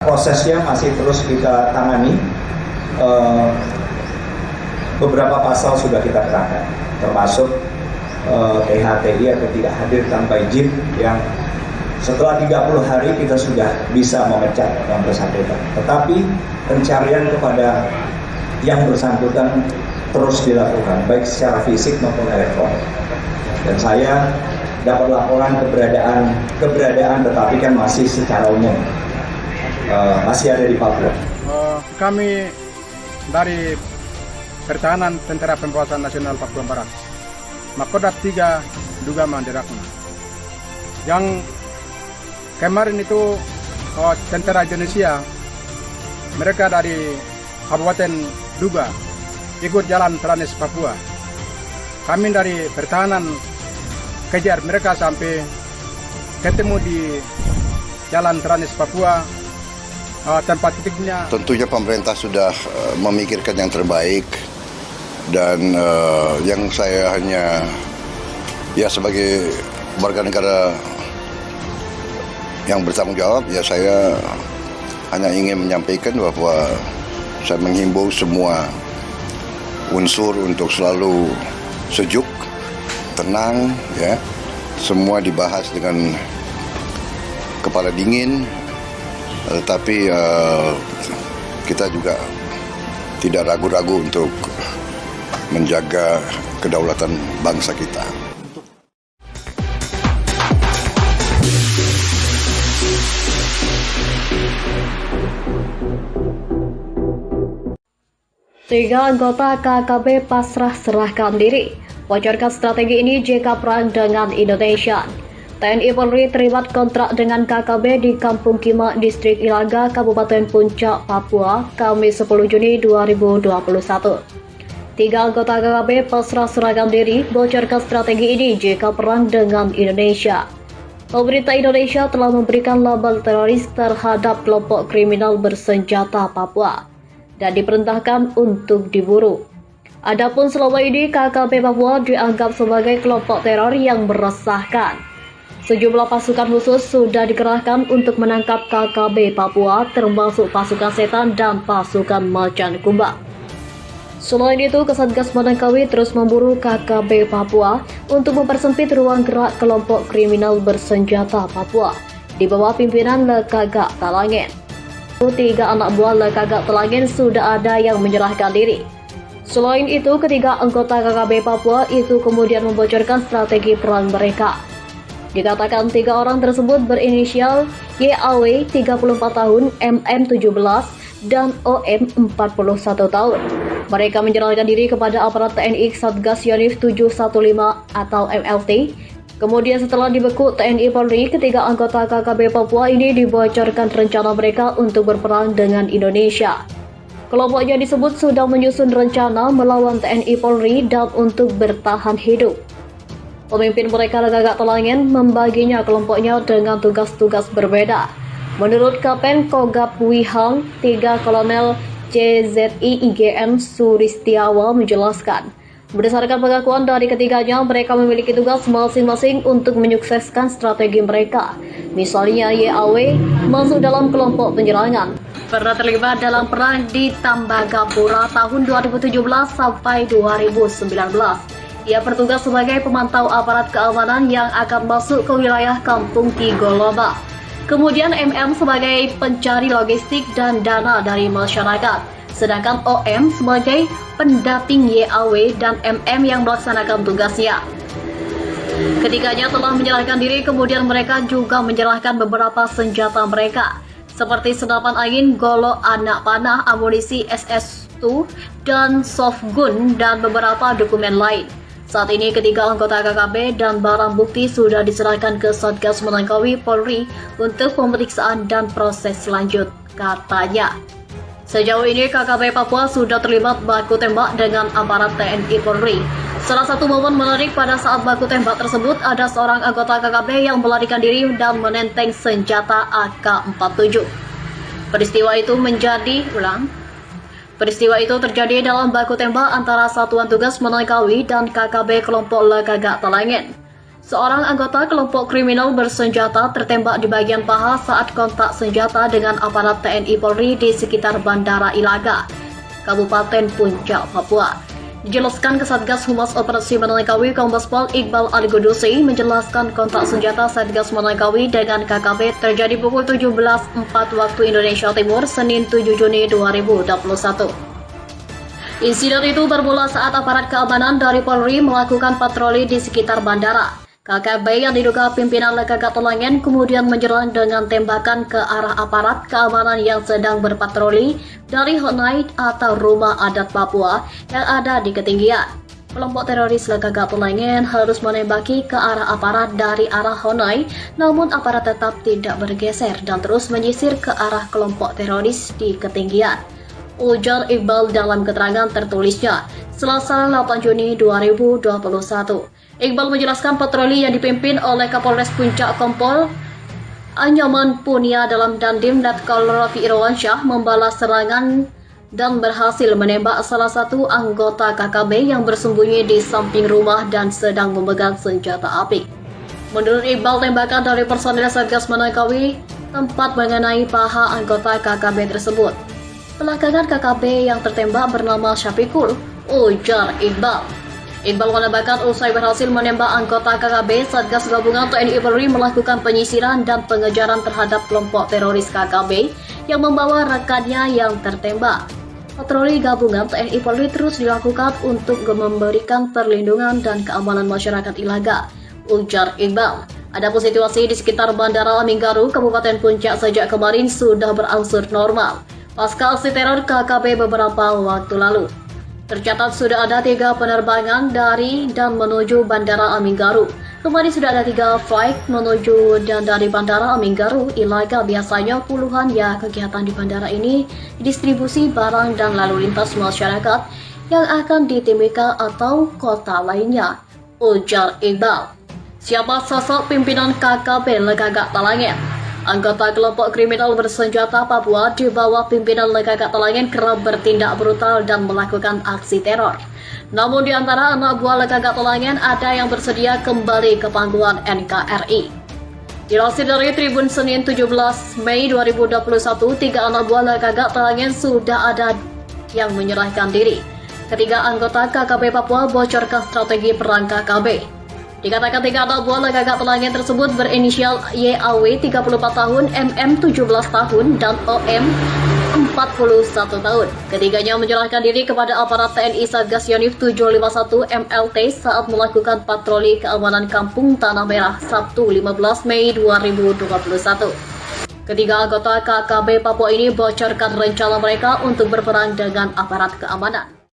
Prosesnya masih terus kita tangani. Beberapa pasal sudah kita terangkan, termasuk THTI atau tidak hadir tanpa izin, yang setelah 30 hari kita sudah bisa memecat yang bersangkutan. Tetapi pencarian kepada yang bersangkutan terus dilakukan, baik secara fisik maupun elektronik. Dan saya dapat laporan keberadaan tetapi kan masih secara umum masih ada di Papua. Kami dari Pertahanan Tentara Pembebasan Nasional Papua Barat, Makodat 3 Duga Mandirakna. Yang kemarin itu tentara Indonesia, mereka dari Kabupaten Duga ikut jalan Tranis Papua. Kami dari Pertahanan kejar mereka sampai ketemu di jalan Tranis Papua. Tempat titiknya. Tentunya pemerintah sudah memikirkan yang terbaik, dan yang saya hanya sebagai warga negara yang bertanggung jawab, saya hanya ingin menyampaikan bahwa saya menghimbau semua unsur untuk selalu sejuk, tenang, semua dibahas dengan kepala dingin. Tetapi kita juga tidak ragu-ragu untuk menjaga kedaulatan bangsa kita. Tiga anggota KKB pasrah serahkan diri. Bocorkan strategi ini jika perang dengan Indonesia. TNI Polri terlibat kontrak dengan KKB di Kampung Kima, Distrik Ilaga, Kabupaten Puncak, Papua, Kamis 10 Juni 2021. Tiga anggota KKB pasrah serahkan diri bocorkan strategi ini jika perang dengan Indonesia. Pemerintah Indonesia telah memberikan label teroris terhadap kelompok kriminal bersenjata Papua dan diperintahkan untuk diburu. Adapun selama ini KKB Papua dianggap sebagai kelompok teror yang meresahkan. Sejumlah pasukan khusus sudah dikerahkan untuk menangkap KKB Papua, termasuk pasukan setan dan pasukan macan kumbang. Selain itu, Kesatgas Manangkawi terus memburu KKB Papua untuk mempersempit ruang gerak kelompok kriminal bersenjata Papua di bawah pimpinan Lekagak Talangin. Tiga anak buah Lekagak Talangin sudah ada yang menyerahkan diri. Selain itu, ketiga anggota KKB Papua itu kemudian membocorkan strategi perang mereka. Dikatakan tiga orang tersebut berinisial YAW 34 tahun, MM 17, dan OM 41 tahun. Mereka menyerahkan diri kepada aparat TNI Satgas Yonif 715 atau MLT. Kemudian setelah dibekuk TNI Polri, ketiga anggota KKB Papua ini dibocorkan rencana mereka untuk berperang dengan Indonesia. Kelompoknya disebut sudah menyusun rencana melawan TNI Polri dan untuk bertahan hidup. Pemimpin mereka Lekagak Talangin membaginya kelompoknya dengan tugas-tugas berbeda. Menurut Kapten Kogab Wihang, 3 Kolonel CZI IGN Suristiawa menjelaskan, berdasarkan pengakuan dari ketiganya, mereka memiliki tugas masing-masing untuk menyukseskan strategi mereka. Misalnya YAW masuk dalam kelompok penyerangan, pernah terlibat dalam perang di Tambagapura tahun 2017 sampai 2019. Ia bertugas sebagai pemantau aparat keamanan yang akan masuk ke wilayah Kampung Tigoloba. Kemudian MM sebagai pencari logistik dan dana dari masyarakat. Sedangkan OM sebagai pendamping YAW dan MM yang melaksanakan tugasnya. Ketiganya telah menyerahkan diri, kemudian mereka juga menyerahkan beberapa senjata mereka, seperti senapan angin, golok anak panah, amunisi SS2, dan softgun, dan beberapa dokumen lain. Saat ini ketiga anggota KKB dan barang bukti sudah diserahkan ke Satgas Manangkawi Polri untuk pemeriksaan dan proses selanjut, katanya. Sejauh ini KKB Papua sudah terlibat baku tembak dengan aparat TNI Polri. Salah satu momen menarik pada saat baku tembak tersebut, ada seorang anggota KKB yang melarikan diri dan menenteng senjata AK-47. Peristiwa itu terjadi dalam baku tembak antara Satuan Tugas Manangkawi dan KKB kelompok Lekagak Talangin. Seorang anggota kelompok kriminal bersenjata tertembak di bagian paha saat kontak senjata dengan aparat TNI Polri di sekitar Bandara Ilaga, Kabupaten Puncak, Papua. Dijelaskan Kasatgas Humas Operasi Manalikawi Kombes Pol Iqbal Al-Qudusi menjelaskan kontak senjata Satgas Manalikawi dengan KKB terjadi pukul 17.04 waktu Indonesia Timur, Senin 7 Juni 2021. Insiden itu bermula saat aparat keamanan dari Polri melakukan patroli di sekitar bandara. KKB yang diduga pimpinan Lekagat Telangen kemudian menyerang dengan tembakan ke arah aparat keamanan yang sedang berpatroli dari Honai atau Rumah Adat Papua yang ada di ketinggian. Kelompok teroris Lekagat Telangen harus menembaki ke arah aparat dari arah Honai, namun aparat tetap tidak bergeser dan terus menyisir ke arah kelompok teroris di ketinggian. Ujar Iqbal dalam keterangan tertulisnya, Selasa 8 Juni 2021. Iqbal menjelaskan patroli yang dipimpin oleh Kapolres Puncak Kompol Anyaman Punia dalam Dandim Letkol Rafi Irwansyah membalas serangan dan berhasil menembak salah satu anggota KKB yang bersembunyi di samping rumah dan sedang memegang senjata api. Menurut Iqbal, tembakan dari personil Satgas Manalikawi tempat mengenai paha anggota KKB tersebut. Belakangan KKB yang tertembak bernama Syafikul, ujar Iqbal. Iqbal menambahkan usai berhasil menembak anggota KKB, Satgas Gabungan TNI Polri melakukan penyisiran dan pengejaran terhadap kelompok teroris KKB yang membawa rekannya yang tertembak. Patroli gabungan TNI Polri terus dilakukan untuk memberikan perlindungan dan keamanan masyarakat Ilaga, ujar Iqbal. Adapun situasi di sekitar Bandara Aminggaru, Kabupaten Puncak sejak kemarin sudah berangsur normal pasca aksi teror KKB beberapa waktu lalu. Tercatat sudah ada 3 penerbangan dari dan menuju Bandara Aminggaru. Kemarin sudah ada 3 flight menuju dan dari Bandara Aminggaru, Ilaga. Biasanya puluhan ya kegiatan di bandara ini distribusi barang dan lalu lintas masyarakat yang akan di Timika atau kota lainnya, ujar Iqbal. Siapa sosok pimpinan KKB Lekagat Telangen? Anggota kelompok kriminal bersenjata Papua di bawah pimpinan Lekagat Telangen kerap bertindak brutal dan melakukan aksi teror. Namun di antara anak buah Lekagat Telangen ada yang bersedia kembali ke pangkuan NKRI. Dilansir dari Tribun Senin 17 Mei 2021, 3 anak buah Lekagat Telangen sudah ada yang menyerahkan diri. Ketiga anggota KKB Papua bocorkan strategi perang KKB. Dikatakan 3 anak buah Lekagat Telangen tersebut berinisial YAW 34 tahun, MM 17 tahun, dan OM 41 tahun. Ketiganya menyerahkan diri kepada aparat TNI Satgas Yonif 751 MLT saat melakukan patroli keamanan Kampung Tanah Merah Sabtu 15 Mei 2021. Ketiga anggota KKB Papua ini bocorkan rencana mereka untuk berperang dengan aparat keamanan.